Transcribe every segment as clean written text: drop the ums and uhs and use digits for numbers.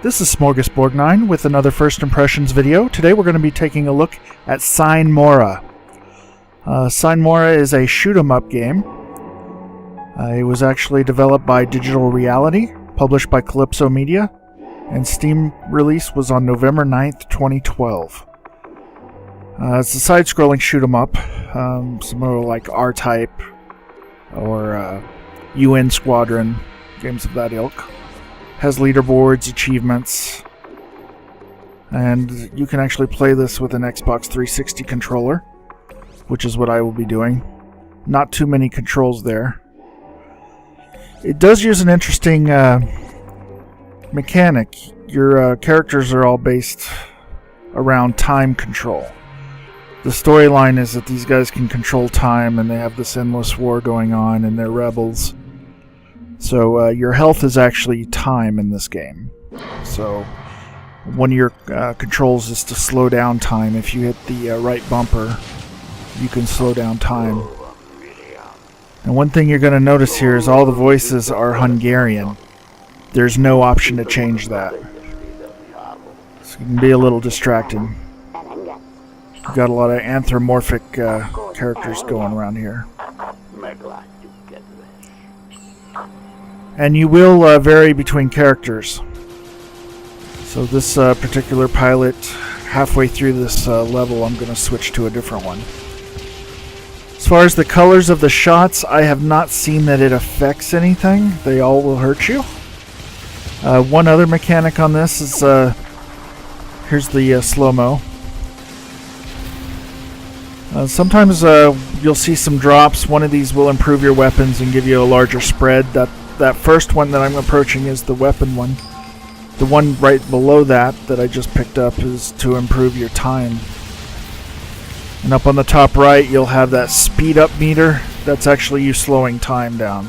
This is SmorgasBorgnine with another First Impressions video. Today we're going to be taking a look at Sine Mora. Sine Mora is a shoot-'em-up game. It was actually developed by Digital Reality, published by Calypso Media, and Steam release was on November 9th, 2012. It's a side-scrolling shoot-'em-up, similar like R-Type or UN Squadron, games of that ilk. Has leaderboards, achievements, and you can actually play this with an Xbox 360 controller, which is what I will be doing. Not too many controls there. It does use an interesting mechanic. Your characters are all based around time control. The storyline is that these guys can control time, and they have this endless war going on, and they're rebels. So your health is actually time in this game. So one of your controls is to slow down time. If you hit the right bumper, you can slow down time. And one thing you're going to notice here is all the voices are Hungarian. There's no option to change that. So it can be a little distracting. You've got a lot of anthropomorphic characters going around here. And you will vary between characters. So this particular pilot, halfway through this level, I'm going to switch to a different one. As far as the colors of the shots, I have not seen that it affects anything. They all will hurt you. One other mechanic on this is, here's the slow-mo. Sometimes you'll see some drops. One of these will improve your weapons and give you a larger spread. That first one that I'm approaching is the weapon one. The one right below that I just picked up is to improve your time. And up on the top right, you'll have that speed up meter. That's actually you slowing time down.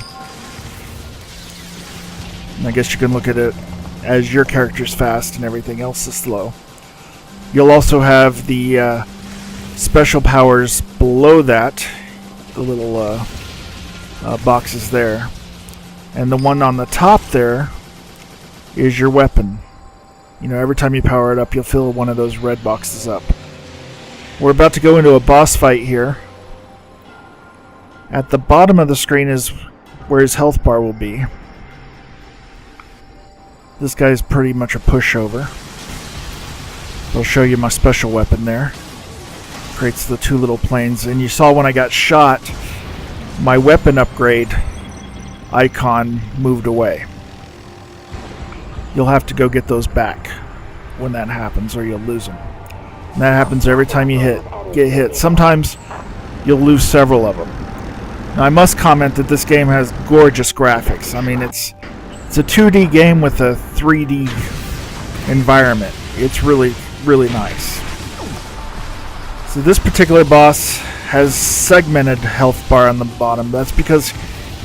And I guess you can look at it as your character's fast and everything else is slow. You'll also have the special powers below that, the little boxes there. And the one on the top there is your weapon. You know, every time you power it up, you'll fill one of those red boxes up. We're about to go into a boss fight here. At the bottom of the screen is where his health bar will be. This guy's pretty much a pushover. I'll show you my special weapon there. Creates the two little planes. And you saw when I got shot, my weapon upgrade icon moved away. You'll have to go get those back when that happens, or you'll lose them. And that happens every time you get hit. Sometimes you'll lose several of them. Now, I must comment that this game has gorgeous graphics. I mean, it's a 2D game with a 3D environment. It's really, really nice. So this particular boss has segmented health bar on the bottom. That's because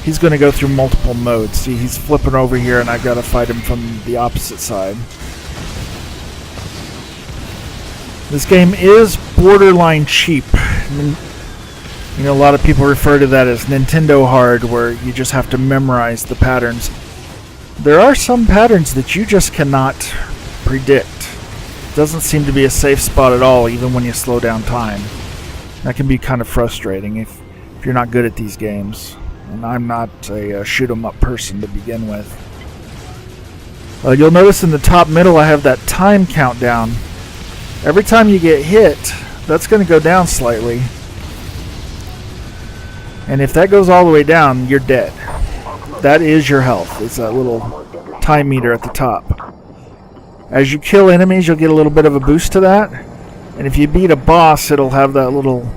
he's going to go through multiple modes. See, he's flipping over here, and I've got to fight him from the opposite side. This game is borderline cheap. You know, a lot of people refer to that as Nintendo hard, where you just have to memorize the patterns. There are some patterns that you just cannot predict. It doesn't seem to be a safe spot at all, even when you slow down time. That can be kind of frustrating if you're not good at these games. And I'm not a shoot-'em-up person to begin with. You'll notice in the top middle I have that time countdown. Every time you get hit, that's going to go down slightly. And if that goes all the way down, you're dead. That is your health. It's that little time meter at the top. As you kill enemies, you'll get a little bit of a boost to that. And if you beat a boss, it'll have that little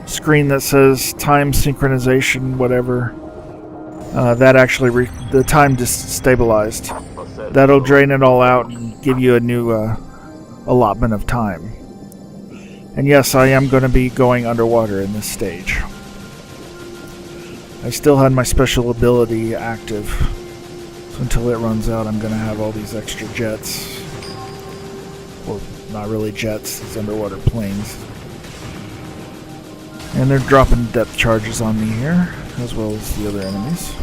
screen that says time synchronization, whatever. That actually the time just stabilized. That'll drain it all out and give you a new allotment of time. And yes, I am going to be going underwater in this stage. I still had my special ability active, so until it runs out, I'm going to have all these extra jets. Well, not really jets, these underwater planes. And they're dropping depth charges on me here, as well as the other enemies.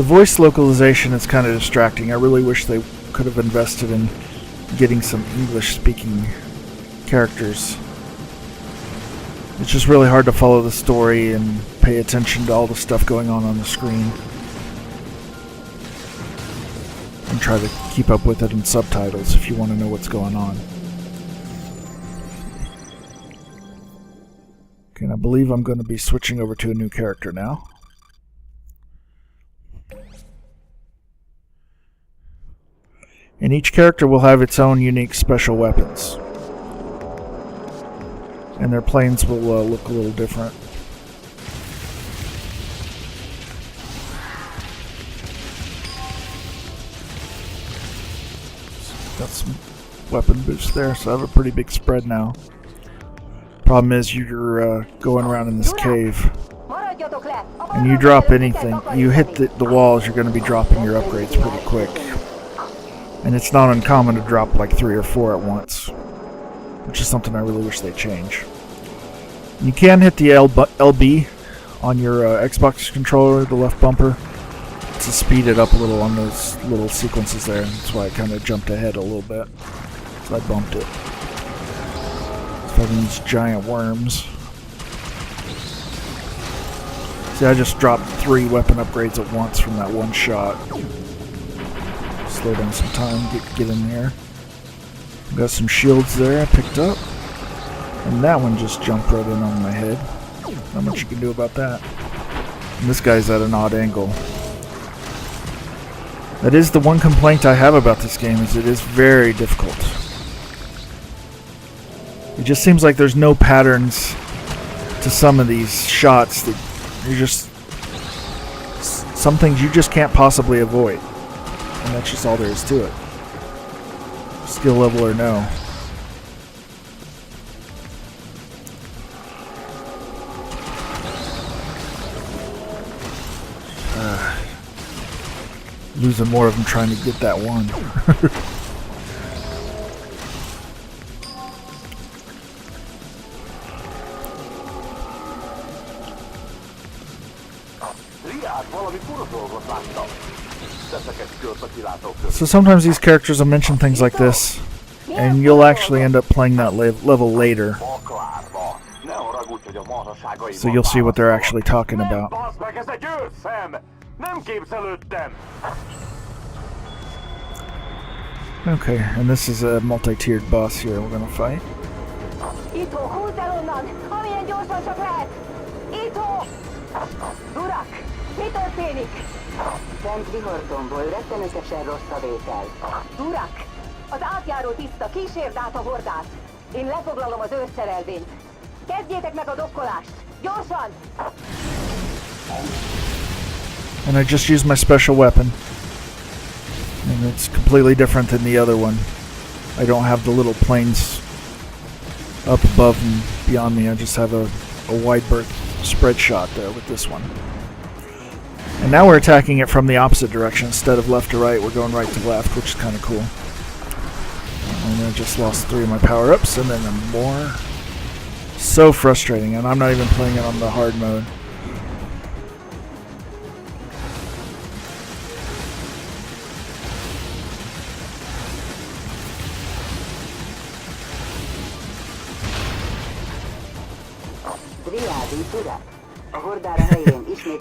The voice localization is kind of distracting. I really wish they could have invested in getting some English-speaking characters. It's just really hard to follow the story and pay attention to all the stuff going on the screen. And try to keep up with it in subtitles if you want to know what's going on. Okay, and I believe I'm going to be switching over to a new character now. And each character will have its own unique special weapons. And their planes will look a little different. Got some weapon boost there, so I have a pretty big spread now. Problem is you're going around in this cave. And you drop anything, you hit the walls, you're going to be dropping your upgrades pretty quick. And it's not uncommon to drop like 3 or 4 at once, which is something I really wish they'd change. You can hit the LB on your Xbox controller, the left bumper, to speed it up a little on those little sequences there. That's why I kind of jumped ahead a little bit. So I bumped it. It's fighting these giant worms. See, I just dropped 3 weapon upgrades at once from that one shot. Slow down some time, get in there. Got some shields there I picked up. And that one just jumped right in on my head. Not much you can do about that. And this guy's at an odd angle. That is the one complaint I have about this game, is it is very difficult. It just seems like there's no patterns to some of these shots that you're just... Some things you just can't possibly avoid. And that's just all there is to it. Skill level or no. Losing more of them trying to get that one. So sometimes these characters will mention things like this, and you'll actually end up playing that level later. So you'll see what they're actually talking about. Okay, and this is a multi-tiered boss here we're gonna fight. Fent vihartomból rettenetesen rossz a vétel. Durak! Az átjáró tiszta, kísérd át a hordát! Én lefoglalom az őrszerelvényt. Kezdjétek meg a dokkolást! Gyorsan! And I just used my special weapon. And it's completely different than the other one. I don't have the little planes up above and beyond me. I just have a wide berth spread shot there with this one. And now we're attacking it from the opposite direction. Instead of left to right, we're going right to left, which is kind of cool. And I just lost 3 of my power-ups, and then more. So frustrating, and I'm not even playing it on the hard mode.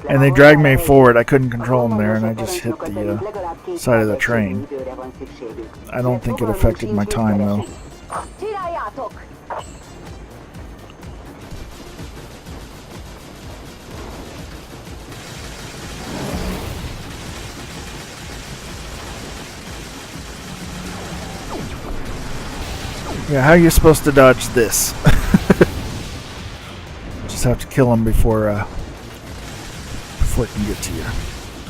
And they dragged me forward. I couldn't control them there, and I just hit the side of the train. I don't think it affected my time, though. Yeah, how are you supposed to dodge this? Just have to kill him before it can get to you.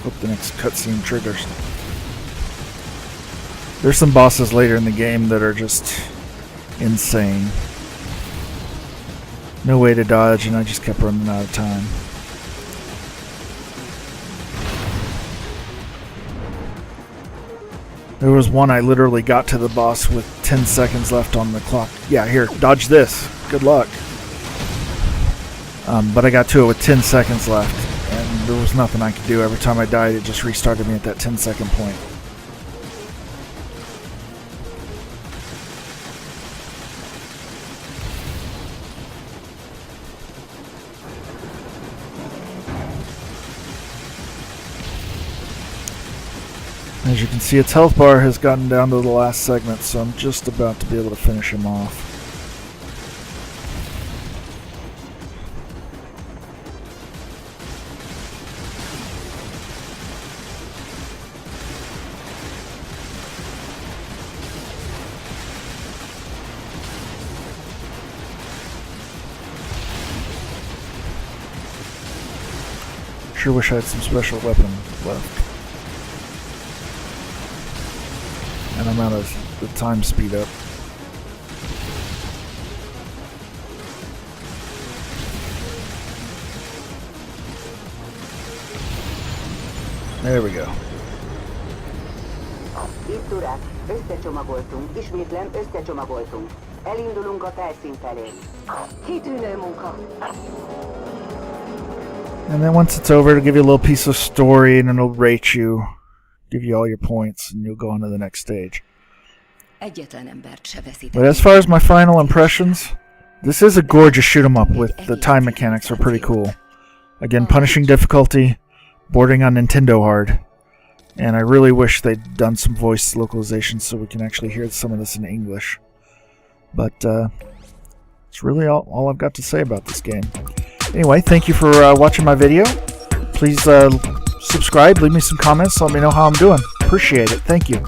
Hope the next cutscene triggers. There's some bosses later in the game that are just insane. No way to dodge, and I just kept running out of time. There was one I literally got to the boss with 10 seconds left on the clock. Yeah, here, dodge this. Good luck. But I got to it with 10 seconds left, and And there was nothing I could do. Every time I died, it just restarted me at that 10-second point. As you can see, its health bar has gotten down to the last segment, so I'm just about to be able to finish him off. Sure wish I had some special weapon left. And I'm out of the time speed up. There we go. Itt urak, összecsomagoltunk, ismétlem összecsomagoltunk. Elindulunk a felszín felé. Kitűnő munka. And then once it's over, it'll give you a little piece of story and it'll rate you, give you all your points, and you'll go on to the next stage. But as far as my final impressions, this is a gorgeous shoot 'em up with the time mechanics are pretty cool. Again, punishing difficulty, bordering on Nintendo hard. And I really wish they'd done some voice localization so we can actually hear some of this in English. But it's really all I've got to say about this game. Anyway, thank you for watching my video. Please subscribe, leave me some comments, let me know how I'm doing. Appreciate it. Thank you.